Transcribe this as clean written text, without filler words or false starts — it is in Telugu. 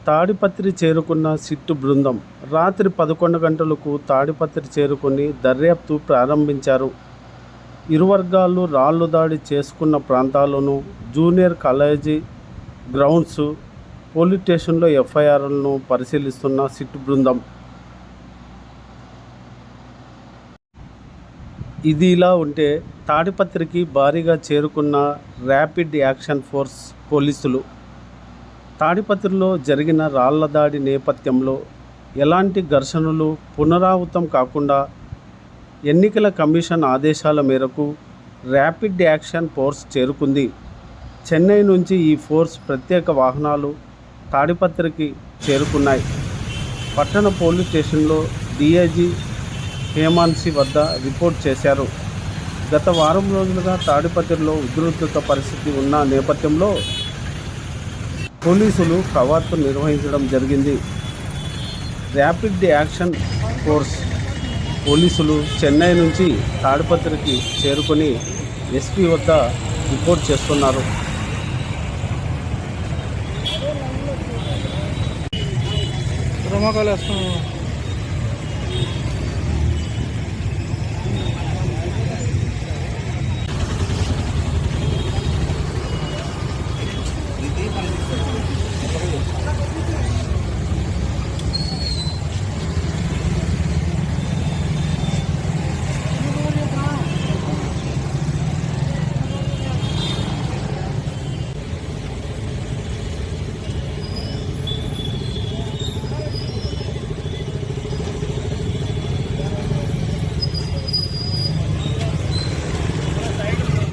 తాడిపత్రి చేరుకున్న సిట్టు బృందం రాత్రి 11 గంటలకు తాడిపత్రి చేరుకొని దర్యాప్తు ప్రారంభించారు. ఇరు వర్గాలు రాళ్లు దాడి చేసుకున్న ప్రాంతాలను, జూనియర్ కాలేజీ గ్రౌండ్స్, పోలీస్ స్టేషన్లో ఎఫ్ఐఆర్లను పరిశీలిస్తున్న సిట్టు బృందం. ఇది ఇలా ఉంటే తాడిపత్రికి భారీగా చేరుకున్న ర్యాపిడ్ యాక్షన్ ఫోర్స్ పోలీసులు. తాడిపత్రిలో జరిగిన రాళ్ల దాడి నేపథ్యంలో ఎలాంటి ఘర్షణలు పునరావృతం కాకుండా ఎన్నికల కమిషన్ ఆదేశాల మేరకు ర్యాపిడ్ యాక్షన్ ఫోర్స్ చేరుకుంది. చెన్నై నుంచి ఈ ఫోర్స్ ప్రత్యేక వాహనాలు తాడిపత్రికి చేరుకున్నాయి. పట్టణ పోలీస్ స్టేషన్లో డీఐజీ హేమాన్సి వద్ద రిపోర్ట్ చేశారు. గత వారం రోజులుగా తాడిపత్రిలో ఉద్రిక్తత పరిస్థితి ఉన్న నేపథ్యంలో పోలీసులు కవాతు నిర్వహించడం జరిగింది. ర్యాపిడ్ యాక్షన్ ఫోర్స్ పోలీసులు చెన్నై నుంచి తాడిపత్రికి చేరుకొని ఎస్పీ వద్ద రిపోర్ట్ చేస్తున్నారు. రమాకాలు వేస్తున్నాం.